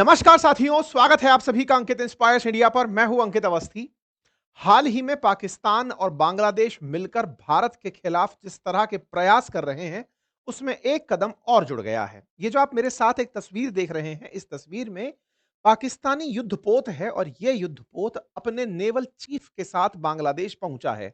नमस्कार साथियों, स्वागत है आप सभी का अंकित इंस्पायर्स इंडिया पर। मैं हूं अंकित अवस्थी। हाल ही में पाकिस्तान और बांग्लादेश मिलकर भारत के खिलाफ जिस तरह के प्रयास कर रहे हैं, उसमें एक कदम और जुड़ गया है। ये जो आप मेरे साथ एक तस्वीर देख रहे हैं, इस तस्वीर में पाकिस्तानी युद्धपोत है और यह युद्धपोत अपने नेवल चीफ के साथ बांग्लादेश पहुंचा है।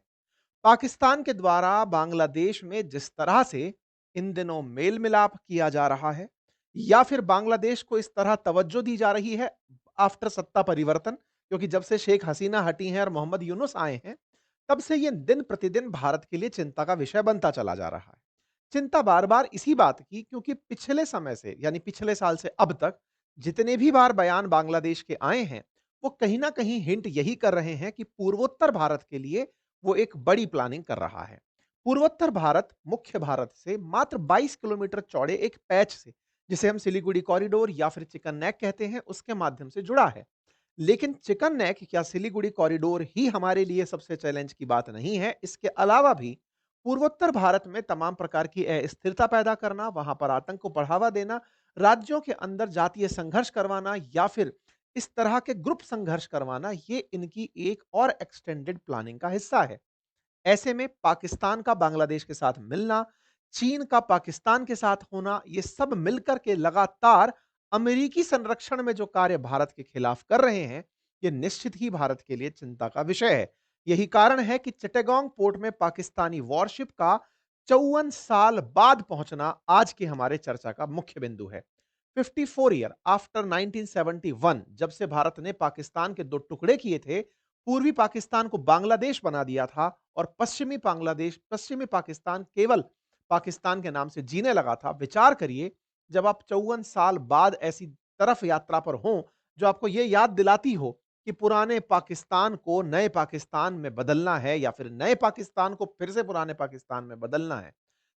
पाकिस्तान के द्वारा बांग्लादेश में जिस तरह से इन दिनों मेल मिलाप किया जा रहा है या फिर बांग्लादेश को इस तरह तवज्जो दी जा रही है आफ्टर सत्ता परिवर्तन, क्योंकि जब से शेख हसीना हटी हैं और मोहम्मद यूनुस आए हैं, तब से ये दिन प्रतिदिन भारत के लिए चिंता का विषय बनता चला जा रहा है। चिंता बार बार इसी बात की, क्योंकि पिछले समय से यानी पिछले साल से अब तक जितने भी बार बयान बांग्लादेश के आए हैं, वो कहीं ना कहीं हिंट यही कर रहे हैं कि पूर्वोत्तर भारत के लिए वो एक बड़ी प्लानिंग कर रहा है। पूर्वोत्तर भारत मुख्य भारत से मात्र 22 किलोमीटर चौड़े एक पैच से, जिसे हम सिलीगुड़ी कॉरिडोर या फिर चिकन नेक कहते हैं, उसके माध्यम से जुड़ा है। लेकिन चिकन नेक या सिलीगुड़ी कॉरिडोर ही हमारे लिए सबसे चैलेंज की बात नहीं है। इसके अलावा भी पूर्वोत्तर भारत में तमाम प्रकार की अस्थिरता पैदा करना, वहां पर आतंक को बढ़ावा देना, राज्यों के अंदर जातीय संघर्ष करवाना या फिर इस तरह के ग्रुप संघर्ष करवाना, ये इनकी एक और एक्सटेंडेड प्लानिंग का हिस्सा है। ऐसे में पाकिस्तान का बांग्लादेश के साथ मिलना, चीन का पाकिस्तान के साथ होना, ये सब मिलकर के लगातार अमेरिकी संरक्षण में जो कार्य भारत के खिलाफ कर रहे हैं, ये निश्चित ही भारत के लिए चिंता का विषय है। यही कारण है कि चिट्टागोंग पोर्ट में पाकिस्तानी वॉरशिप का 54 साल बाद पहुंचना आज की हमारे चर्चा का मुख्य बिंदु है। 54 ईयर आफ्टर 1971, जब से भारत ने पाकिस्तान के दो टुकड़े किए थे, पूर्वी पाकिस्तान को बांग्लादेश बना दिया था और पश्चिमी पाकिस्तान केवल पाकिस्तान के नाम से जीने लगा था। विचार करिए, जब आप 54 साल बाद ऐसी तरफ यात्रा पर हों जो आपको यह याद दिलाती हो कि पुराने पाकिस्तान को नए पाकिस्तान में बदलना है या फिर नए पाकिस्तान को फिर से पुराने पाकिस्तान में बदलना है,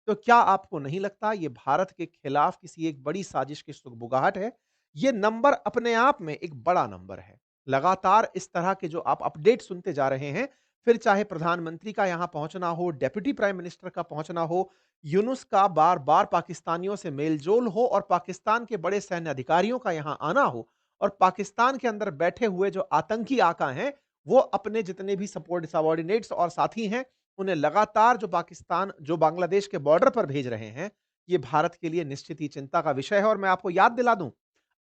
तो क्या आपको नहीं लगता ये भारत के खिलाफ किसी एक बड़ी साजिश की सुगबुगाहट है? ये नंबर अपने आप में एक बड़ा नंबर है। लगातार इस तरह के जो आप अपडेट सुनते जा रहे हैं, फिर चाहे प्रधानमंत्री का यहां पहुंचना हो, डेप्यूटी प्राइम मिनिस्टर का पहुंचना हो, यूनुस का बार-बार पाकिस्तानियों से मेलजोल हो और पाकिस्तान के बड़े सैन्य अधिकारियों का यहां आना हो और पाकिस्तान के अंदर बैठे हुए जो आतंकी आका हैं, वो अपने जितने भी सपोर्ट सबॉर्डिनेट्स और साथी हैं, उन्हें लगातार जो बांग्लादेश के बॉर्डर पर भेज रहे हैं, ये भारत के लिए निश्चित ही चिंता का विषय है। और मैं आपको याद दिला दूं,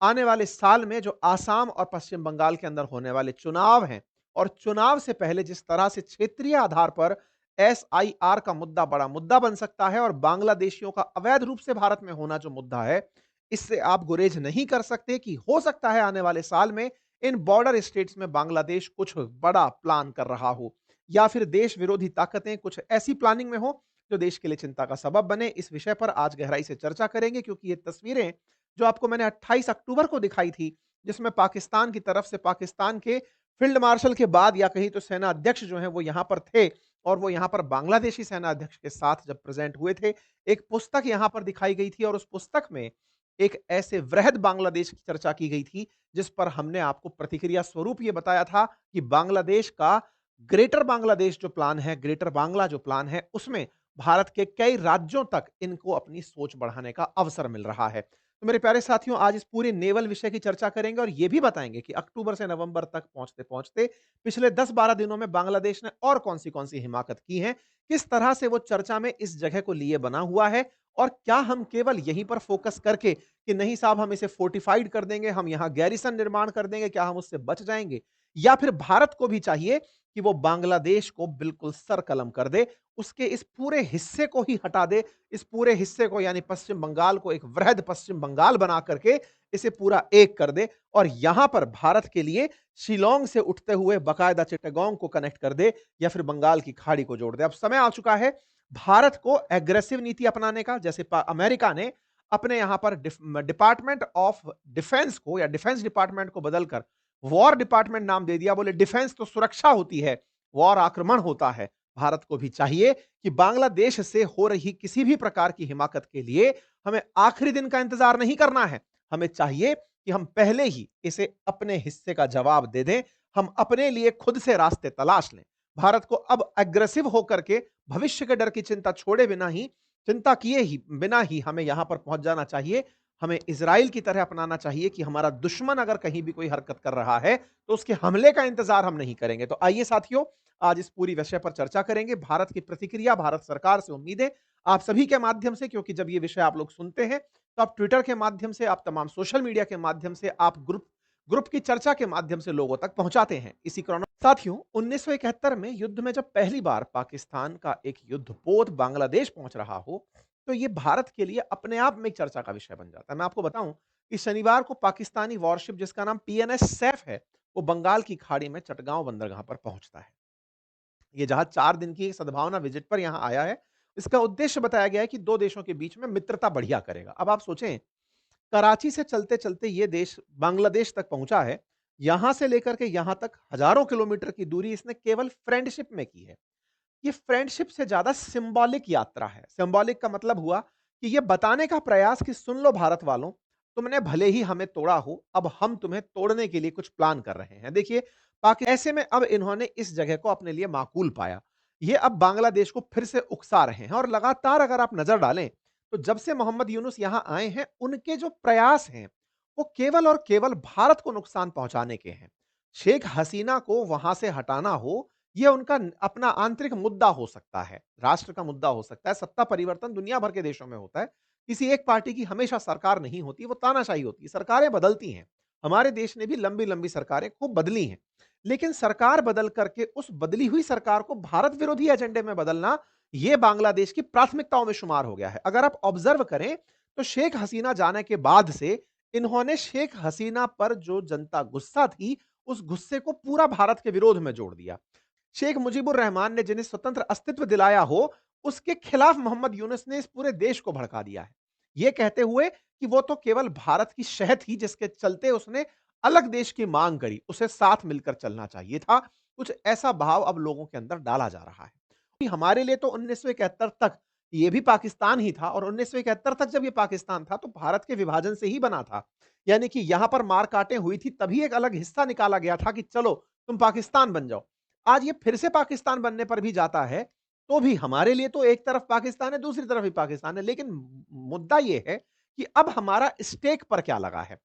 आने वाले साल में जो आसाम और पश्चिम बंगाल के अंदर होने वाले चुनाव हैं और चुनाव से पहले जिस तरह से क्षेत्रीय आधार पर एसआईआर का मुद्दा बड़ा मुद्दा बन सकता है और बांग्लादेशियों का अवैध रूप से भारत में होना जो मुद्दा है, इससे आप गुरेज नहीं कर सकते कि हो सकता है आने वाले साल में इन बॉर्डर स्टेट्स में बांग्लादेश कुछ बड़ा प्लान कर रहा हो या फिर देश विरोधी ताकतें कुछ ऐसी प्लानिंग में हो जो देश के लिए चिंता का सबब बने। इस विषय पर आज गहराई से चर्चा करेंगे, क्योंकि ये तस्वीरें जो आपको मैंने 28 अक्टूबर को दिखाई थी, जिसमें पाकिस्तान की तरफ से पाकिस्तान के फील्ड मार्शल के बाद या कहीं तो सेना अध्यक्ष जो हैं वो यहां पर थे और वो यहां पर बांग्लादेशी सेना अध्यक्ष के साथ जब प्रेजेंट हुए थे, एक पुस्तक यहां पर दिखाई गई थी और उस पुस्तक में एक ऐसे वृहद बांग्लादेश की चर्चा की गई थी जिस पर हमने आपको प्रतिक्रिया स्वरूप ये बताया था कि बांग्लादेश का ग्रेटर बांग्लादेश जो प्लान है, ग्रेटर बांग्ला जो प्लान है, उसमें भारत के कई राज्यों तक इनको अपनी सोच बढ़ाने का अवसर मिल रहा है। तो मेरे प्यारे साथियों, आज इस पूरे नेवल विषय की चर्चा करेंगे और यह भी बताएंगे कि अक्टूबर से नवंबर तक पहुंचते-पहुंचते पिछले 10-12 दिनों में बांग्लादेश ने और कौन सी हिमाकत की है, किस तरह से वो चर्चा में इस जगह को लिए बना हुआ है और क्या हम केवल यहीं पर फोकस करके कि नहीं साहब हम इसे फोर्टिफाइड कर देंगे, हम यहां गैरिसन निर्माण कर देंगे, क्या हम उससे बच जाएंगे? या फिर भारत को भी चाहिए कि वो बांग्लादेश को बिल्कुल सर कलम कर दे, उसके इस पूरे हिस्से को ही हटा दे, इस पूरे हिस्से को यानी पश्चिम बंगाल को एक वृहद पश्चिम बंगाल बना करके इसे पूरा एक कर दे और यहां पर भारत के लिए शिलोंग से उठते हुए बकायदा चिट्टागोंग को कनेक्ट कर दे या फिर बंगाल की खाड़ी को जोड़ दे। अब समय आ चुका है भारत को एग्रेसिव नीति अपनाने का, जैसे अमेरिका ने अपने यहां पर डिपार्टमेंट ऑफ डिफेंस को या डिफेंस डिपार्टमेंट को बदलकर वॉर डिपार्टमेंट नाम दे दिया। बोले डिफेंस तो सुरक्षा होती है, वॉर आक्रमण होता है। भारत को भी चाहिए कि बांग्लादेश से हो रही किसी भी प्रकार की हिमाकत के लिए हमें आखिरी दिन का इंतजार नहीं करना है। हमें चाहिए कि हम पहले ही इसे अपने हिस्से का जवाब दे दें, हम अपने लिए खुद से रास्ते तलाश लें। भारत को अब एग्रेसिव होकर के भविष्य के डर की चिंता छोड़े बिना ही, चिंता किए ही बिना ही हमें यहां पर पहुंच जाना चाहिए। हमें इज़राइल की तरह अपनाना चाहिए कि हमारा दुश्मन अगर कहीं भी कोई हरकत कर रहा है, तो उसके हमले का इंतज़ार हम नहीं करेंगे। तो आइए साथियों, आज इस पूरी विषय पर चर्चा करेंगे। भारत की प्रतिक्रिया, भारत सरकार से उम्मीदें आप सभी के माध्यम से, क्योंकि जब ये विषय आप लोग सुनते हैं, तो आप ट्विटर के माध्यम से, आप तमाम सोशल मीडिया के माध्यम से, आप ग्रुप ग्रुप की चर्चा के माध्यम से लोगों तक पहुंचाते हैं। इसी क्रॉनो साथियों, 1971 में युद्ध में जब पहली बार पाकिस्तान का एक युद्धपोत बांग्लादेश पहुंच रहा हो, तो ये भारत के लिए अपने आप में एक चर्चा का विषय बन जाता है। मैं आपको बताऊं कि शनिवार को पाकिस्तानी वॉरशिप जिसका नाम पीएनएस सैफ है, वो बंगाल की खाड़ी में चटगांव बंदरगाह पर पहुंचता है। ये जहाज 4 दिन की एक सद्भावना विजिट पर यहां आया है। इसका उद्देश्य बताया गया है कि 2 देशों के बीच में मित्रता बढ़िया करेगा। अब आप सोचें, कराची से चलते-चलते ये देश बांग्लादेश तक पहुंचा है। यहां से लेकर के यहां तक हजारों किलोमीटर की दूरी इसने केवल फ्रेंडशिप में की है। ये फ्रेंडशिप से ज्यादा सिंबॉलिक यात्रा है। सिंबॉलिक का मतलब हुआ कि ये बताने का प्रयास कि सुन लो भारत वालों, तुमने भले ही हमें तोड़ा हो, अब हम तुम्हें तोड़ने के लिए कुछ प्लान कर रहे हैं। देखिए, पाकि ऐसे में अब इन्होंने इस जगह को अपने लिए माकूल पाया। ये अब बांग्लादेश को फिर से उकसा रहे हैं और लगातार अगर आप नजर डालें, तो जब से मोहम्मद यूनुस यहां आए हैं, उनके जो प्रयास हैं, वो केवल और केवल भारत को नुकसान पहुंचाने के हैं। शेख हसीना को वहां से हटाना हो, ये उनका अपना आंतरिक मुद्दा हो सकता है, राष्ट्र का मुद्दा हो सकता है। सत्ता परिवर्तन दुनिया भर के देशों में होता है। किसी एक पार्टी की हमेशा सरकार नहीं होती, वो तानाशाही होती है। सरकारें बदलती हैं। हमारे देश ने भी लंबी-लंबी सरकारें खूब बदली हैं। लेकिन सरकार बदल करके उस बदली हुई सरकार को भारत विरोधी एजेंडे में बदलना, ये बांग्लादेश की प्राथमिकताओं में शुमार हो गया है। अगर आप ऑब्जर्व करें, तो शेख हसीना जाने के बाद से इन्होंने शेख हसीना पर जो जनता गुस्सा थी, उस गुस्से को पूरा भारत के विरोध में जोड़ दिया। शेख मुजीबुर रहमान ने जिन्हें स्वतंत्र अस्तित्व दिलाया हो, उसके खिलाफ मोहम्मद यूनुस ने इस पूरे देश को भड़का दिया है। ये कहते हुए कि वो तो केवल भारत की शह थी जिसके चलते उसने अलग देश की मांग करी, उसे साथ मिलकर चलना चाहिए था। कुछ ऐसा भाव अब लोगों के अंदर डाला जा रहा है। कि हमारे लिए तो 1971 तक ये भी पाकिस्तान ही था और 1971 तक जब ये पाकिस्तान था, तो भारत के विभाजन से ही बना था। यानी कि यहां पर मार-काटें हुई थी, तभी एक अलग हिस्सा निकाला गया था कि चलो तुम पाकिस्तान बन जाओ। आज ये फिर से पाकिस्तान बनने पर भी जाता है, तो भी हमारे लिए तो एक तरफ पाकिस्तान है, दूसरी तरफ भी पाकिस्तान है। लेकिन मुद्दा ये है कि अब हमारा स्टेक पर क्या लगा है?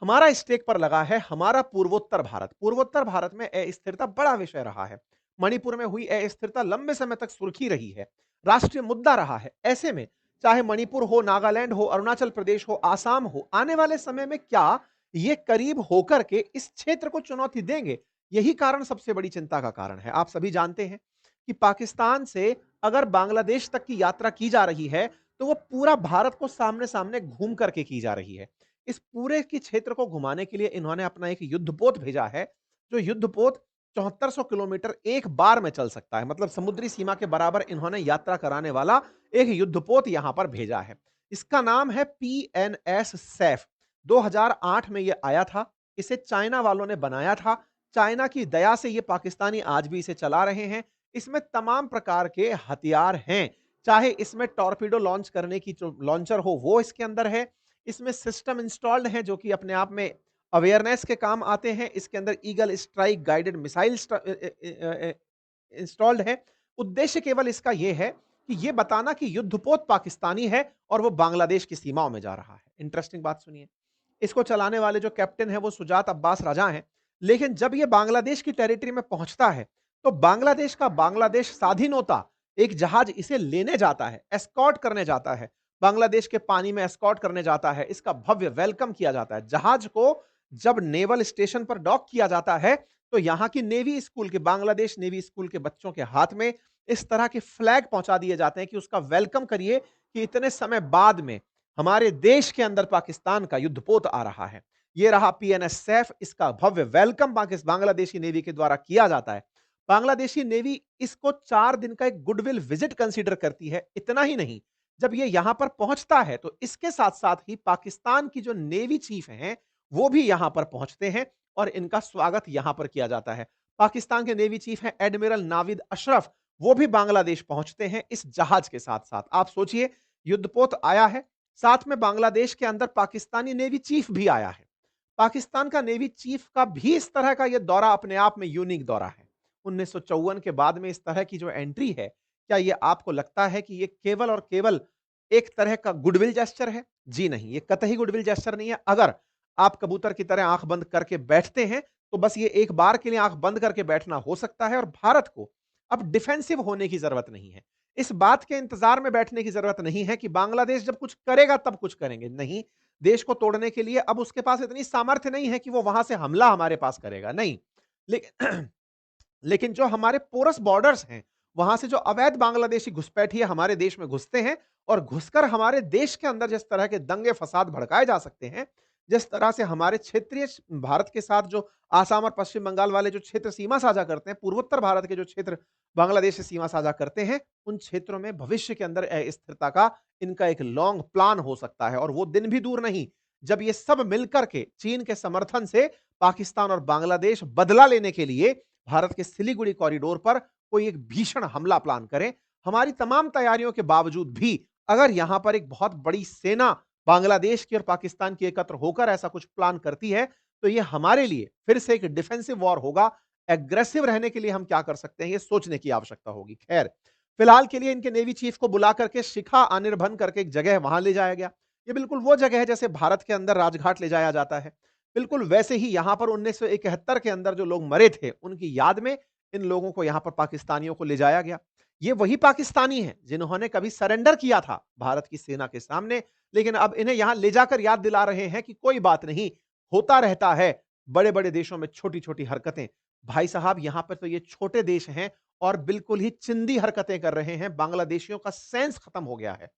हमारा स्टेक पर लगा है हमारा पूर्वोत्तर भारत। पूर्वोत्तर भारत में अस्थिरता बड़ा विषय रहा है। मणिपुर में हुई अस्थिरता लंबे समय तक सुर्खी रही है, राष्ट्रीय मुद्दा रहा है। ऐसे में चाहे मणिपुर हो, नागालैंड हो, अरुणाचल प्रदेश हो, आसाम हो, आने वाले समय में क्या ये करीब होकर के इस क्षेत्र को चुनौती देंगे? यही कारण सबसे बड़ी चिंता का कारण है। आप सभी जानते हैं कि पाकिस्तान से अगर बांग्लादेश तक की यात्रा की जा रही है, तो वो पूरा भारत को सामने-सामने घूम करके की जा रही है। इस पूरे के क्षेत्र को घुमाने के लिए इन्होंने अपना एक युद्धपोत भेजा है, जो युद्धपोत 7400 किलोमीटर एक बार में चल सकता है। मतलब समुद्री सीमा के बराबर इन्होंने यात्रा कराने वाला एक युद्धपोत यहां पर भेजा है। इसका नाम है पीएनएस सैफ। 2008 में यह आया था। इसे चाइना वालों ने बनाया था। चाइना की दया से ये पाकिस्तानी आज भी इसे चला रहे हैं। इसमें तमाम प्रकार के हथियार हैं। चाहे इसमें टॉर्पीडो लॉन्च करने की जो लॉन्चर हो, वो इसके अंदर है। इसमें सिस्टम इंस्टॉल्ड है जो कि अपने आप में अवेयरनेस के काम आते हैं। इसके अंदर eagle strike guided missile installed है। उद्देश्य केवल इसका यह है कि यह बताना कि युद्धपोत पाकिस्तानी है और वो बांग्लादेश की सीमाओं में जा रहा है। इंटरेस्टिंग बात सुनिए। इसको चलाने वाले जो कैप्टन है वो सुजात अब्बास राजा हैं। लेकिन जब ये बांग्लादेश की टेरिटरी में पहुंचता है, तो बांग्लादेश का बांग्लादेश स्वाधीन होता एक जहाज इसे लेने जाता है, एस्कॉर्ट करने जाता है। बांग्लादेश के पानी में एस्कॉर्ट करने जाता है। इसका भव्य वेलकम किया जाता है। जहाज को जब नेवल स्टेशन पर डॉक किया जाता है, तो यहां की नेवी स्कूल के, बांग्लादेश नेवी स्कूल के बच्चों के हाथ में इस तरह के फ्लैग पहुंचा दिए जाते हैं कि उसका वेलकम करिए कि इतने समय बाद में हमारे देश के अंदर पाकिस्तान का युद्धपोत आ रहा है। ये रहा पीएनएस सैफ। इसका भव्य वेलकम बांग्लादेशी नेवी के द्वारा किया जाता है। बांग्लादेशी नेवी इसको 4 दिन का एक गुडविल विजिट कंसीडर करती है। इतना ही नहीं, जब ये यहां पर पहुंचता है, तो इसके साथ-साथ ही पाकिस्तान की जो नेवी चीफ हैं, वो भी यहां पर पहुंचते हैं और इनका स्वागत यहां पर किया जाता है। पाकिस्तान के नेवी चीफ हैं एडमिरल नाविद अशरफ, वो भी बांग्लादेश पहुंचते हैं इस जहाज के साथ-साथ। आप सोचिए, युद्धपोत आया है, साथ में बांग्लादेश के अंदर पाकिस्तानी नेवी चीफ भी आया है। पाकिस्तान का नेवी चीफ का भी इस तरह का यह दौरा अपने आप में यूनिक दौरा है। 1954 के बाद में इस तरह की जो एंट्री है, क्या ये आपको लगता है कि ये केवल और केवल एक तरह का गुडविल जेस्चर है? जी नहीं, ये कतई गुडविल जेस्चर नहीं है। अगर आप कबूतर की तरह आँख बंद करके बैठते हैं, तो बस ये एक बार के लिए आँख बंद करके बैठना हो सकता है और भारत को अब डिफेंसिव होने की ज़रूरत नहीं है। इस बात के इंतज़ार में बैठने की ज़रूरत नहीं है कि बांग्लादेश जब कुछ करेगा तब कुछ करेंगे। नहीं, देश को तोड़ने के लिए अब उसके पास इतनी सामर्थ्य नहीं है कि वो वहाँ से हमला हमारे पास करेगा, नहीं। लेकिन लेकिन जो हमारे पोरस बॉर्डर्स हैं, वहाँ से जो अवैध बांग्लादेशी घुसपैठिए हमारे देश में घुसते हैं और घुसकर हमारे देश के अंदर जिस तरह के दंगे-फ़साद भड़काए जा सकते हैं, जिस तरह से हमारे क्षेत्रीय भारत के साथ जो आसाम और पश्चिम बंगाल वाले जो क्षेत्र सीमा साझा करते हैं, पूर्वोत्तर भारत के जो क्षेत्र बांग्लादेश से सीमा साझा करते हैं, उन क्षेत्रों में भविष्य के अंदर अस्थिरता का इनका एक लॉन्ग प्लान हो सकता है और वो दिन भी दूर नहीं, जब ये सब मिलकर के चीन के समर्थन से पाकिस्तान और बांग्लादेश बदला लेने के लिए भारत के सिलीगुड़ी कॉरिडोर पर कोई एक भीषण हमला प्लान करें। हमारी तमाम तैयारियों के बावजूद भी अगर यहां पर एक बहुत बड़ी सेना बांग्लादेश की और पाकिस्तान की एकत्र होकर ऐसा कुछ प्लान करती है, तो ये हमारे लिए फिर से एक डिफेंसिव वॉर होगा। एग्रेसिव रहने के लिए हम क्या कर सकते हैं, ये सोचने की आवश्यकता होगी। खैर, फिलहाल के लिए इनके नेवी चीफ को बुला करके शिखा अनिर्बन करके एक जगह वहां ले जाया गया। ये बिल्कुल वो जगह है जैसे भारत के अंदर राजघाट ले जाया जाता है। बिल्कुल वैसे ही यहां पर 1971 के अंदर जो लोग मरे थे, उनकी याद में इन लोगों को यहां पर पाकिस्तानियों को ले जाया गया। ये वही पाकिस्तानी हैं जिन्होंने कभी सरेंडर किया था भारत की सेना के सामने, लेकिन अब इन्हें यहां ले जाकर याद दिला रहे हैं कि कोई बात नहीं, होता रहता है बड़े-बड़े देशों में छोटी-छोटी हरकतें। भाई साहब, यहां पर तो ये छोटे देश हैं और बिल्कुल ही चिंदी हरकतें कर रहे हैं। बांग्लादेशियों का सेंस खत्म हो गया है।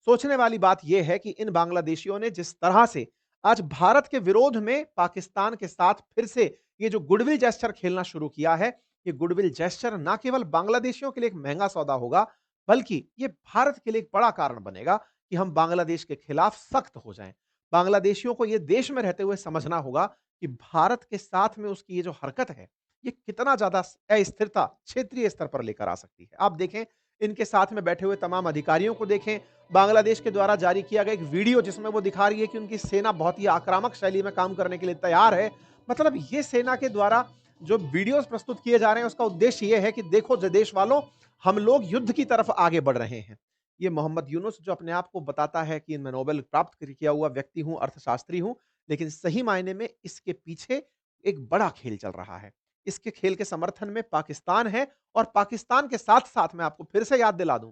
सोचने वाली बात यह है कि इन बांग्लादेशियों ने जिस तरह से आज भारत के विरोध में पाकिस्तान के साथ फिर से ये जो गुडविल जेस्चर खेलना शुरू किया है, ये गुडविल जेस्चर ना केवल बांग्लादेशियों के लिए एक महंगा सौदा होगा, बल्कि ये भारत के लिए एक बड़ा कारण बनेगा कि हम बांग्लादेश के खिलाफ सख्त हो जाएं। बांग्लादेशियों को ये देश में रहते हुए समझना होगा कि भारत के साथ में उसकी ये जो हरकत है, ये कितना ज्यादा अस्थिरता क्षेत्रीय स्तर पर लेकर आ सकती है। आप देखें, इनके साथ में बैठे हुए तमाम अधिकारियों को देखें, बांग्लादेश के द्वारा जारी किया गया एक वीडियो जिसमें वो दिखा रही है कि उनकी सेना बहुत ही आक्रामक शैली में काम करने के लिए तैयार है। मतलब ये सेना के द्वारा जो वीडियोस प्रस्तुत किए जा रहे हैं, उसका उद्देश्य ये है कि देखो देश वालों, हम लोग युद्ध की तरफ आगे बढ़ रहे हैं। ये मोहम्मद यूनुस जो अपने आप को बताता है कि मैं नोबेल प्राप्त किया हुआ व्यक्ति हूं, अर्थशास्त्री हूं, लेकिन सही मायने में इसके पीछे एक बड़ा खेल चल रहा है। इसके खेल के समर्थन में पाकिस्तान है और पाकिस्तान के साथ साथ मैं आपको फिर से याद दिला दूं,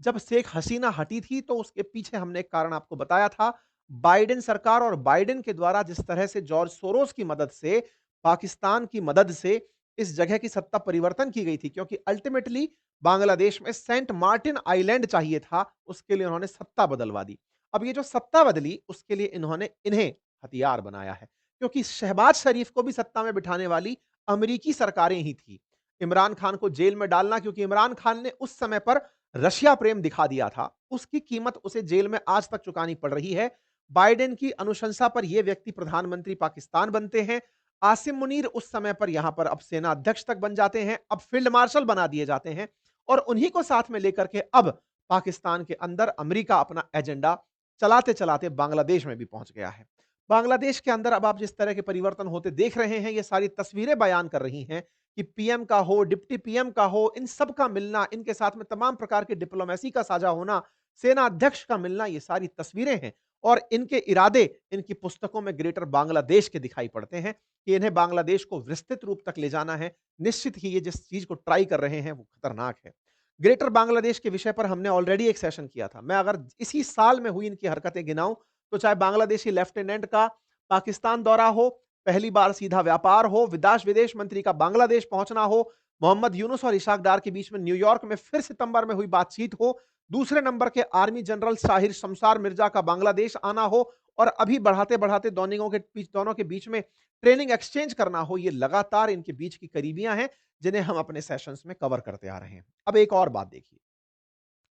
जब शेख हसीना हटी थी तो उसके पीछे हमने एक कारण आपको बताया था, बाइडेन सरकार और बाइडेन के द्वारा जिस तरह से जॉर्ज सोरोस की मदद से, पाकिस्तान की मदद से इस जगह की सत्ता परिवर्तन की गई थी, क्योंकि अल्टीमेटली बांग्लादेश में सेंट मार्टिन आइलैंड चाहिए था, उसके लिए उन्होंने सत्ता बदलवा दी। अब ये जो सत्ता बदली, उसके लिए इन्होंने इन्हें हथियार बनाया है, क्योंकि शहबाज शरीफ को भी सत्ता में बिठाने वाली अमेरिकी सरकारें ही थी। इमरान खान को जेल में डालना, क्योंकि इमरान खान ने उस समय पर रशिया प्रेम दिखा दिया था, उसकी कीमत उसे जेल में आज तक चुकानी पड़ रही है। बाइडेन की अनुशंसा पर यह व्यक्ति प्रधानमंत्री पाकिस्तान बनते हैं। आसिम मुनीर उस समय पर यहां पर अब सेना अध्यक्ष तक बन जाते हैं, अब फील्ड मार्शल बना दिए जाते हैं और उन्हीं को साथ में लेकर के अब पाकिस्तान के अंदर अमेरिका अपना एजेंडा चलाते चलाते बांग्लादेश में भी पहुंच गया है। बांग्लादेश के अंदर अब आप जिस तरह के परिवर्तन होते देख रहे हैं, ये सारी तस्वीरें बयान कर रही हैं कि पीएम का हो, डिप्टी पीएम का हो, इन सब का मिलना, इनके साथ में तमाम प्रकार की डिप्लोमेसी का साझा होना, सेना अध्यक्ष का मिलना, ये सारी तस्वीरें हैं और इनके इरादे इनकी पुस्तकों में ग्रेटर बांग्लादेश के दिखाई पड़ते हैं कि इन्हें बांग्लादेश को विस्तृत रूप तक ले जाना है। निश्चित ही ये जिस चीज को ट्राई कर रहे हैं वो खतरनाक है। ग्रेटर बांग्लादेश के विषय पर हमने ऑलरेडी एक सेशन किया था। मैं अगर इसी साल में हुई इनकी हरकतें गिनाऊं, तो चाहे बांग्लादेशी लेफ्टिनेंट का पाकिस्तान दौरा हो, पहली बार सीधा व्यापार हो, विदेश विदेश मंत्री का बांग्लादेश पहुंचना हो, मोहम्मद यूनुस और इशाक डार के बीच में न्यूयॉर्क में फिर सितंबर में हुई बातचीत हो, दूसरे नंबर के आर्मी जनरल शाहिर शमशार मिर्जा का बांग्लादेश आना हो और अभी बढ़ाते बढ़ाते दोनों के बीच में ट्रेनिंग एक्सचेंज करना हो, ये लगातार इनके बीच की करीबियां हैं जिन्हें हम अपने सेशंस में कवर करते आ रहे हैं। अब एक और बात देखिए,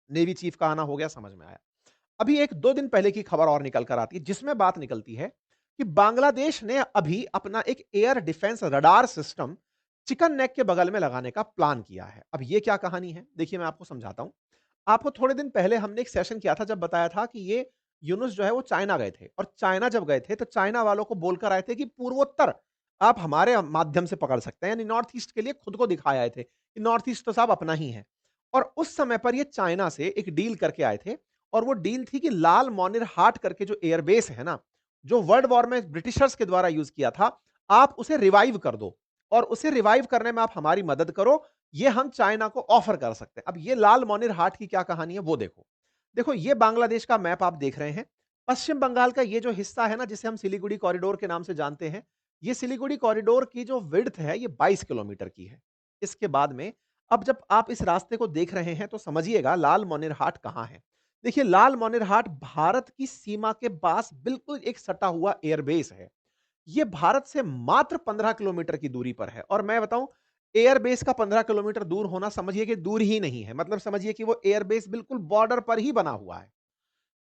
नेवी चीफ का आना हो गया, समझ में आया। अभी 1-2 दिन पहले की खबर और निकल कर आती है जिसमें बात निकलती है कि बांग्लादेश ने अभी अपना एक air defence radar system chicken neck के बगल में लगाने का प्लान किया है। अब ये क्या कहानी है? देखिए मैं आपको समझाता हूं। आपको थोड़े दिन पहले हमने एक सेशन किया था जब बताया था कि ये यूनुस जो है वो चाइना गए थे और चाइना जब गए थे तो चाइना वालों को बोलकर आए थे कि पूर्वोत्तर आप हमारे माध्यम से पकड़ सकते हैं, यानी नॉर्थ ईस्ट के लिए खुद को दिखाए आए थे कि नॉर्थ ईस्ट तो साहब अपना ही है। और उस समय पर ये चाइना से एक डील करके आए थे और वो डील थी कि लाल मोनिर हाट करके जो एयरबेस है ना, जो वर्ल्ड वॉर में ब्रिटिशर्स के द्वारा यूज़ किया था, आप उसे रिवाइव कर दो और उसे रिवाइव करने में आप हमारी मदद करो, ये हम चाइना को ऑफर कर सकते हैं। अब ये लाल मोनिर हाट की क्या कहानी है वो देखो। देखो ये बांग्लादेश का मैप आप देख रहे हैं। पश्चिम बंगाल का ये जो हिस्सा है ना जिसे हम सिलीगुड़ी कॉरिडोर के नाम से जानते हैं, ये सिलीगुड़ी कॉरिडोर की जो विड्थ है ये 22 किलोमीटर की है। इसके बाद में अब जब आप इस रास्ते को देख रहे हैं तो समझिएगा लाल मोनिर हाट कहाँ है। देखिए लाल मोनिर हाट भारत की सीमा के पास बिल्कुल एक सटा हुआ एयरबेस है। ये भारत से मात्र 15 किलोमीटर की दूरी पर है और मैं बताऊं एयरबेस का 15 किलोमीटर दूर होना समझिए कि दूर ही नहीं है, मतलब समझिए कि वो एयरबेस बिल्कुल बॉर्डर पर ही बना हुआ है।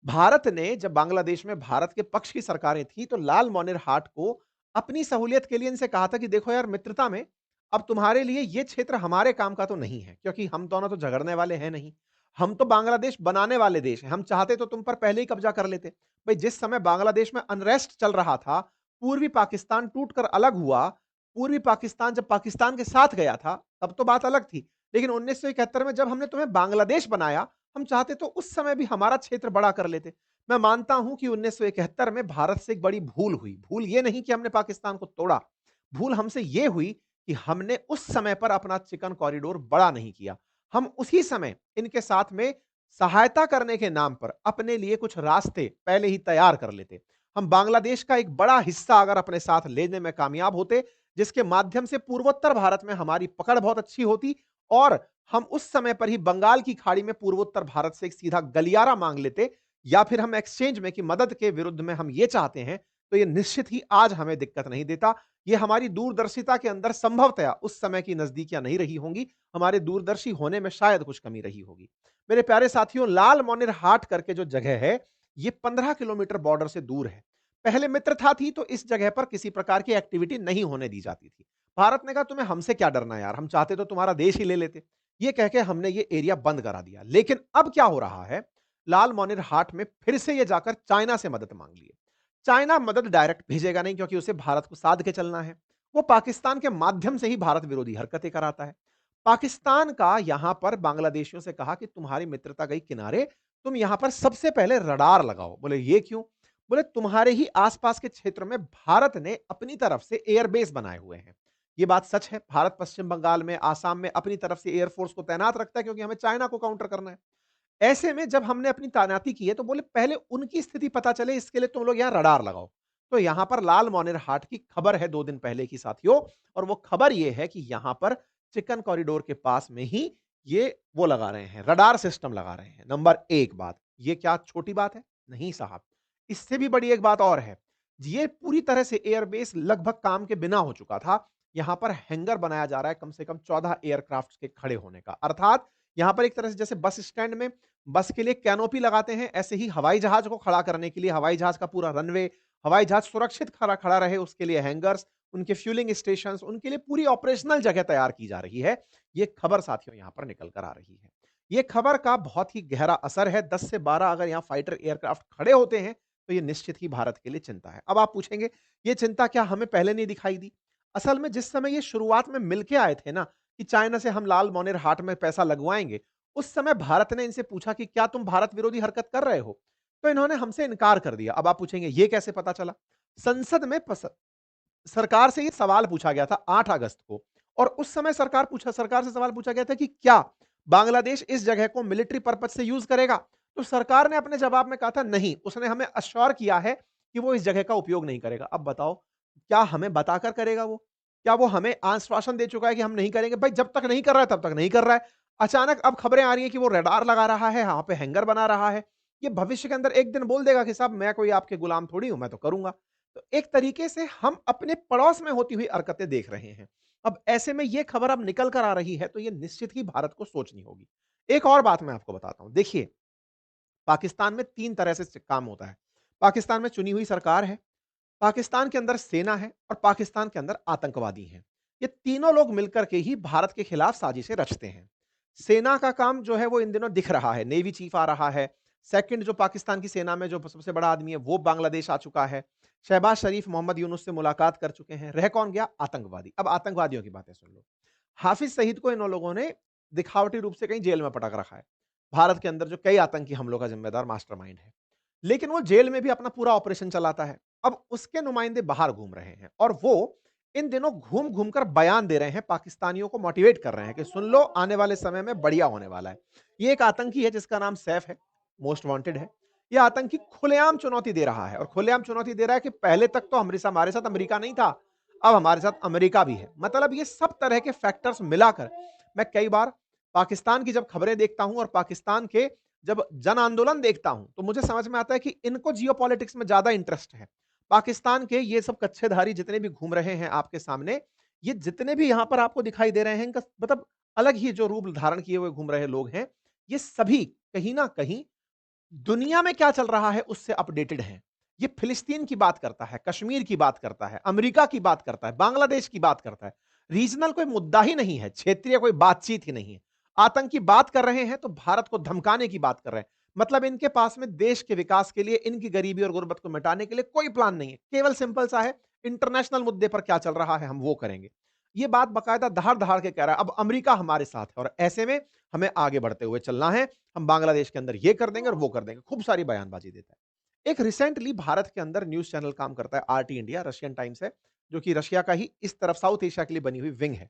भारत ने जब बांग्लादेश में भारत के पक्ष की सरकारें थी तो लाल मोनिर हाट को अपनी सहूलियत के लिए इनसे कहा था कि देखो यार मित्रता में अब तुम्हारे लिए ये क्षेत्र हमारे काम का तो नहीं है क्योंकि हम दोनों तो झगड़ने वाले हैं नहीं, हम तो बांग्लादेश बनाने वाले देश हैं, हम चाहते तो तुम पर पहले ही कब्जा कर लेते। भाई जिस समय बांग्लादेश में अनरेस्ट चल रहा था, पूर्वी पाकिस्तान टूटकर अलग हुआ, पूर्वी पाकिस्तान जब पाकिस्तान के साथ गया था तब तो बात अलग थी, लेकिन 1971 में जब हमने तुम्हें बांग्लादेश बनाया, हम चाहते तो उस समय भी हमारा क्षेत्र बड़ा कर लेते। मैं मानता हूं कि 1971 में भारत से एक बड़ी भूल हुई। भूल ये नहीं कि हमने पाकिस्तान को तोड़ा, भूल हमसे ये हुई कि हमने उस समय पर अपना चिकन कॉरिडोर बड़ा नहीं किया। हम उसी समय इनके साथ में सहायता करने के नाम पर अपने लिए कुछ रास्ते पहले ही तैयार कर लेते। हम बांग्लादेश का एक बड़ा हिस्सा अगर अपने साथ लेने में कामयाब होते, जिसके माध्यम से पूर्वोत्तर भारत में हमारी पकड़ बहुत अच्छी होती और हम उस समय पर ही बंगाल की खाड़ी में पूर्वोत्तर भारत से एक सीधा गलियारा मांग लेते, या फिर हम एक्सचेंज में कि मदद के विरुद्ध में हम ये चाहते हैं, तो ये निश्चित ही आज हमें दिक्कत नहीं देता। ये हमारी दूरदर्शिता के अंदर संभवतया उस समय की नजदीकियां नहीं रही होंगी, हमारे दूरदर्शी होने में शायद कुछ कमी रही होगी। मेरे प्यारे साथियों, लाल मोनिर हाट करके जो जगह है, ये 15 किलोमीटर बॉर्डर से दूर है। पहले मित्रता थी तो इस जगह पर किसी प्रकार की एक्टिविटी नहीं होने दी जाती थी। भारत ने कहा तुम्हें हमसे क्या डरना यार, हम चाहते तो तुम्हारा देश ही ले लेते। ये कह के हमने ये एरिया बंद करा दिया। लेकिन अब क्या हो रहा है, लाल मोनिर हाट में फिर से ये जाकर चाइना से मदद मांग ली है। चाइना मदद डायरेक्ट भेजेगा नहीं क्योंकि उसे भारत को साध के चलना है। वो पाकिस्तान के माध्यम से ही भारत विरोधी हरकतें कराता है। पाकिस्तान का यहां पर बांग्लादेशियों से कहा कि तुम्हारी मित्रता गई किनारे, तुम यहां पर सबसे पहले रडार लगाओ। बोले ये क्यों? बोले तुम्हारे ही आसपास के क्षेत्र में भारत ने अपनी तरफ से एयरबेस बनाए हुए हैं। ये बात सच है, भारत पश्चिम बंगाल में, आसाम में अपनी तरफ से एयरफोर्स को तैनात रखता है क्योंकि हमें चाइना को काउंटर करना है। ऐसे में जब हमने अपनी तैनाती की है तो बोले पहले उनकी स्थिति पता चले, इसके लिए तुम लोग यहाँ रडार लगाओ। तो यहाँ पर लाल मोनिर हाट की खबर है 2 दिन पहले की साथियों, और वो खबर ये है कि यहाँ पर चिकन कॉरिडोर के पास में ही ये वो लगा रहे हैं, रडार सिस्टम लगा रहे हैं। नंबर 1 बात, ये क्या छोटी बात है? नहीं साहब, इससे भी बड़ी एक बात और है। ये पूरी तरह से एयरबेस लगभग काम के बिना हो चुका था। यहाँ पर हैंगर बनाया जा रहा है कम से कम 14 एयरक्राफ्ट के खड़े होने का। अर्थात यहाँ पर एक तरह से जैसे बस स्टैंड में बस के लिए कैनोपी लगाते हैं, ऐसे ही हवाई जहाज को खड़ा करने के लिए हवाई जहाज का पूरा रनवे, हवाई जहाज सुरक्षित खड़ा खड़ा रहे उसके लिए हैंगर्स, उनके फ्यूलिंग स्टेशंस, उनके लिए पूरी ऑपरेशनल जगह तैयार की जा रही है। ये खबर साथियों यहाँ पर निकल कर आ रही है। ये खबर का बहुत ही गहरा असर है। 10 से 12 अगर यहाँ फाइटर एयरक्राफ्ट खड़े होते हैं तो ये निश्चित ही भारत के लिए चिंता है। अब आप पूछेंगे ये चिंता क्या हमें पहले नहीं दिखाई दी? असल में जिस समय ये शुरुआत में मिलके आए थे ना कि चाइना से हम लाल मोनिर हाट में पैसा लगवाएंगे, उस समय भारत ने इनसे पूछा कि क्या तुम भारत विरोधी हरकत कर रहे हो? तो इन्होंने हमसे इनकार कर दिया। अब आप पूछेंगे ये कैसे पता चला? संसद में सरकार से ये सवाल पूछा गया था 8 अगस्त को, और उस समय सरकार से सवाल पूछा गया था कि क्या बांग्लादेश इस जगह को मिलिट्री पर्पज से यूज करेगा? तो सरकार ने अपने जवाब में कहा था नहीं, उसने हमें अश्योर किया है कि वो इस जगह का उपयोग नहीं करेगा। अब बताओ, क्या हमें बताकर करेगा वो? क्या वो हमें आश्वासन दे चुका है कि हम नहीं करेंगे? भाई जब तक नहीं कर रहा है तब तक नहीं कर रहा है। अचानक अब खबरें आ रही हैं कि वो रडार लगा रहा है, वहां पे हैंगर बना रहा है। ये भविष्य के अंदर एक दिन बोल देगा कि साहब मैं कोई आपके गुलाम थोड़ी हूं, मैं तो करूंगा। तो एक तरीके से हम अपने पड़ोस में होती हुई हरकतें देख रहे हैं। अब ऐसे में ये खबर अब निकल कर आ रही है तो ये निश्चित ही भारत को सोचनी होगी। एक और बात मैं आपको बताता हूं, देखिए पाकिस्तान में 3 तरह से काम होता है। पाकिस्तान में चुनी हुई सरकार है, पाकिस्तान के अंदर सेना है और पाकिस्तान के अंदर आतंकवादी हैं। ये तीनों लोग मिलकर के ही भारत के खिलाफ साजिशें रचते हैं। सेना का काम जो है वो इन दिनों दिख रहा है, नेवी चीफ आ रहा है। सेकंड जो पाकिस्तान की सेना में जो सबसे बड़ा आदमी है वो बांग्लादेश आ चुका है। शहबाज शरीफ मोहम्मद यूनुस से मुलाकात कर चुके हैं। रह कौन गया? आतंकवादी। अब आतंकवादियों की बातें सुन लो। हाफिज सईद को इन लोगों ने दिखावटी रूप से कहीं जेल में पटक रखा है। भारत के अंदर जो कई आतंकी हमलों का जिम्मेदार मास्टरमाइंड है। लेकिन वो जेल में भी अपना पूरा ऑपरेशन चलाता है। अब उसके नुमाइंदे बाहर घूम रहे हैं और वो इन दिनों घूम-घूम कर बयान दे रहे हैं, पाकिस्तानियों को मोटिवेट कर रहे हैं कि सुन लो, आने वाले समय में बढ़िया होने वाला है। ये एक आतंकी है जिसका नाम सैफ है, मोस्ट वांटेड है। ये आतंकी खुलेआम चुनौती दे रहा है और खुलेआम चुनौती दे रहा है कि पहले तक तो हमारे साथ अमेरिका नहीं था, अब हमारे साथ अमेरिका भी है। मतलब ये सब तरह के फैक्टर्स मिलाकर मैं कई बार पाकिस्तान की जब खबरें देखता हूं और पाकिस्तान के जब जन आंदोलन देखता हूं, तो मुझे समझ में आता है कि इनको जियोपॉलिटिक्स में ज्यादा इंटरेस्ट है। पाकिस्तान के ये सब कच्छेधारी जितने भी घूम रहे हैं आपके सामने, ये जितने भी यहां पर आपको दिखाई दे रहे हैं, इनका मतलब अलग ही जो रूप धारण किए हुए घूम रहे लोग हैं, ये सभी कहीं ना कहीं दुनिया में क्या चल रहा है उससे अपडेटेड हैं। ये फिलिस्तीन की बात करता है, कश्मीर की बात करता है, अमेरिका की बात करता है, बांग्लादेश की बात करता है। रीजनल कोई मुद्दा ही नहीं है, क्षेत्रीय कोई बातचीत ही नहीं है। आतंकी बात कर रहे हैं तो भारत को धमकाने की बात कर रहे हैं। मतलब इनके पास में देश के विकास के लिए, इनकी गरीबी और गुर्बत को मिटाने के लिए कोई प्लान नहीं है। केवल सिंपल सा है, इंटरनेशनल मुद्दे पर क्या चल रहा है हम वो करेंगे। ये बात बाकायदा दहाड़-दहाड़ के कह रहा है, अब अमेरिका हमारे साथ है और ऐसे में हमें आगे बढ़ते हुए चलना है। हम बांग्लादेश के अंदर ये कर देंगे और वो कर देंगे। खूब सारी बयानबाजी देता है। एक रिसेंटली भारत के अंदर न्यूज़ चैनल काम करता है, आरटी इंडिया, रशियन टाइम्स है, जो कि रशिया का ही इस तरफ साउथ एशिया के लिए बनी हुई विंग है।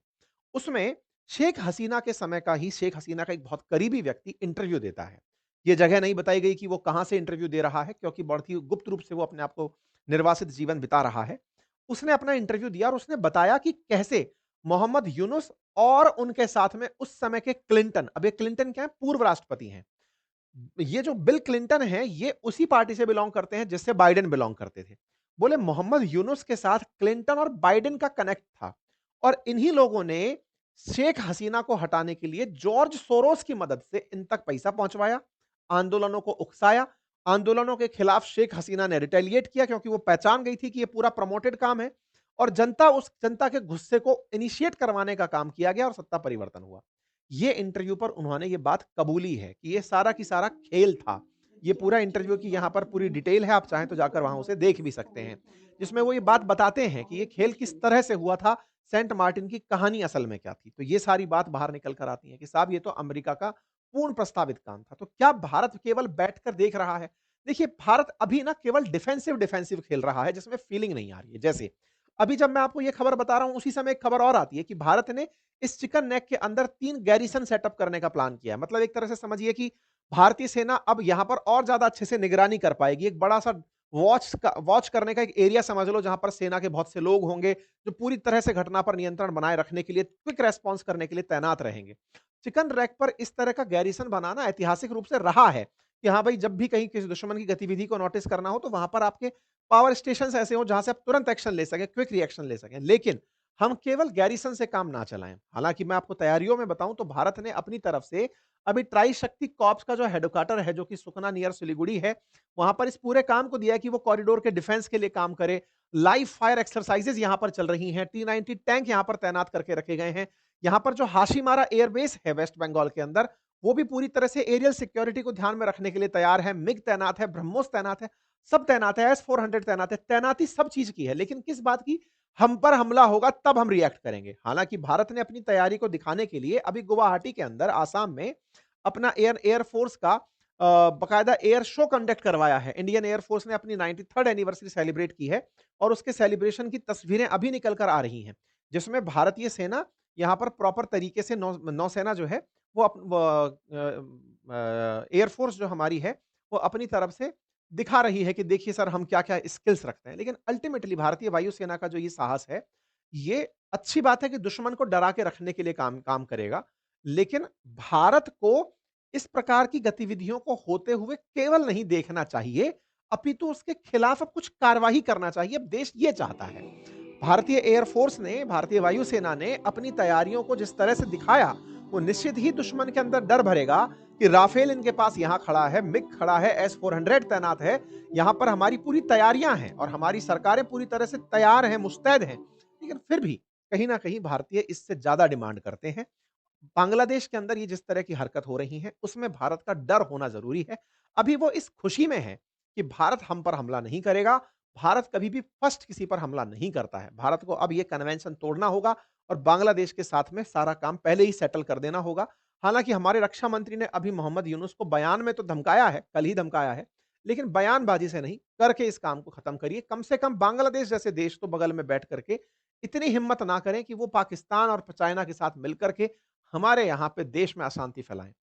उसमें शेख हसीना के समय का ही शेख हसीना का एक बहुत करीबी व्यक्ति इंटरव्यू देता है। ये जगह नहीं बताई गई कि वो कहाँ से इंटरव्यू दे रहा है, क्योंकि बहुत ही गुप्त रूप से वो अपने आप को निर्वासित जीवन बिता रहा है। उसने अपना इंटरव्यू दिया और उसने बताया कि कैसे मोहम्मद यूनुस और उनके साथ में उस समय के क्लिंटन, अब ये क्लिंटन क्या है? पूर्व राष्ट्रपति हैं। ये जो बिल क्लिंटन हैं, ये उसी पार्टी से बिलॉन्ग करते हैं जिससे बाइडेन बिलॉन्ग करते थे। बोले मोहम्मद यूनुस के साथ क्लिंटन और बाइडेन का कनेक्ट था और इन्हीं लोगों ने शेख हसीना को हटाने के लिए जॉर्ज सोरोस की मदद से इन तक पैसा पहुंचवाया, आंदोलनों को उकसाया। आंदोलनों के खिलाफ शेख हसीना ने रिटेलिएट किया क्योंकि वो पहचान गई थी कि ये पूरा प्रमोटेड काम है और जनता के गुस्से को इनिशिएट करवाने का काम किया गया और सत्ता परिवर्तन हुआ। ये इंटरव्यू पर उन्होंने ये बात कबूली है कि ये सारा की सारा खेल था। ये पूरा इंटरव्यू की यहाँ पर पूरी डिटेल है, आप चाहें तो जाकर वहाँ उसे देख भी सकते हैं। जिसमें वो ये बात बताते हैं कि ये खेल किस तरह से हुआ था, सेंट मार्टिन की कहानी असल में क्या थी। तो ये सारी बात बाहर निकल कर आती है कि साहब ये तो अमेरिका का पूर्ण प्रस्तावित काम था। तो क्या भारत केवल बैठकर देख रहा है? देखिए, भारत अभी ना केवल डिफेंसिव डिफेंसिव खेल रहा है जिसमें फीलिंग नहीं आ रही है। जैसे अभी जब मैं आपको ये खबर बता रहा हूँ, उसी समय एक खबर और आती है कि भारत ने इस चिकन नेक के अंदर 3 गैरिसन सेटअप करने का प्लान किया है। मतलब एक तरह से समझिए कि भारतीय सेना अब यहाँ पर और ज़्यादा अच्छे से निगरानी कर पाएगी। एक बड़ा-सा वॉच करने का एक एरिया समझ लो, जहाँ पर सेना के बहुत से लोग होंगे, जो पूरी तरह से घटना पर नियंत्रण बनाए रखने के लिए, क्विक रिस्पॉन्स करने के लिए तैनात रहेंगे। चिकन रैक पर इस तरह का गैरिसन बनाना ऐतिहासिक रूप से रहा है कि हाँ भाई, जब भी कहीं किसी दुश्मन की गतिविधि को नोटिस करना हो, तो वहाँ पर आपके पावर स्टेशंस ऐसे हों, जहाँ से आप तुरंत एक्शन ले सकें, क्विक रिएक्शन ले सकें। लेकिन हम केवल गैरिसन से काम ना चलाएं। हालांकि मैं आपको तैयारियों में बताऊं तो भारत ने अपनी तरफ से अभी ट्राई शक्ति कॉर्प्स का जो हेडक्वार्टर है, जो कि सुकना नियर सिलीगुड़ी है, वहां पर इस पूरे काम को दिया है कि वो कॉरिडोर के डिफेंस के लिए काम करे। लाइव फायर एक्सरसाइजेज यहां पर चल रही हैं। T-90 टैंक यहां पर तैनात करके रखे गए हैं। यहां पर जो हाशीमारा एयरबेस है वेस्ट बंगाल के अंदर, वो भी पूरी तरह से एरियल सिक्योरिटी को ध्यान में रखने के लिए तैयार है। मिग तैनात है, ब्रह्मोस तैनात है, सब तैनात है, S-400 तैनात है। तैनाती सब चीज की है, लेकिन किस बात की? हम पर हमला होगा तब हम रिएक्ट करेंगे। हालांकि भारत ने अपनी तैयारी को दिखाने के लिए अभी गुवाहाटी के अंदर आसाम में अपना एयरफोर्स का बकायदा एयर शो कंडक्ट करवाया है। इंडियन एयरफोर्स ने अपनी 93rd एनिवर्सरी सेलिब्रेट की है और उसके सेलिब्रेशन की तस्वीरें अभी निकल कर आ रही हैं, जिसमें भारतीय सेना यहाँ पर प्रॉपर तरीके से नौसेना जो है वो एयरफोर्स जो हमारी है, वो अपनी तरफ से दिखा रही है कि देखिए सर, हम क्या-क्या स्किल्स रखते हैं। लेकिन अल्टीमेटली भारतीय वायुसेना का जो ये साहस है, ये अच्छी बात है कि दुश्मन को डरा के रखने के लिए काम काम करेगा। लेकिन भारत को इस प्रकार की गतिविधियों को होते हुए केवल नहीं देखना चाहिए, अपितु उसके खिलाफ अब कुछ कार्रवाई करना चाहिए। अब देश ये चाहता है। भारतीय एयरफोर्स ने, भारतीय वायुसेना ने अपनी तैयारियों को जिस तरह से दिखाया, वो निश्चित ही दुश्मन के अंदर डर भरेगा कि राफेल इनके पास यहां खड़ा है, मिग खड़ा है, S-400 तैनात है, यहां पर हमारी पूरी तैयारियां हैं और हमारी सरकारें पूरी तरह से तैयार हैं, मुस्तैद हैं। लेकिन फिर भी कहीं ना कहीं भारतीय इससे ज्यादा डिमांड करते हैं। बांग्लादेश के अंदर ये जिस तरह की हरकत हो रही है, उसमें भारत का डर होना ज़रूरी है। अभी वो इस खुशी में है कि भारत हम पर हमला नहीं करेगा, भारत कभी भी फर्स्ट किसी पर हमला नहीं करता है। भारत को अब ये कन्वेंशन तोड़ना होगा और बांग्लादेश के साथ में सारा काम पहले ही सेटल कर देना होगा। हालाँकि हमारे रक्षा मंत्री ने अभी मोहम्मद यूनुस को बयान में तो धमकाया है, कल ही धमकाया है, लेकिन बयानबाज़ी से नहीं, करके इस काम को खत्म करिए। कम से कम बांग्लादेश जैसे देश तो बगल में बैठ कर के इतनी हिम्मत ना करें कि वो पाकिस्तान और चाइना के साथ मिल कर के हमारे यहाँ पे देश में अशांति फैलाएँ।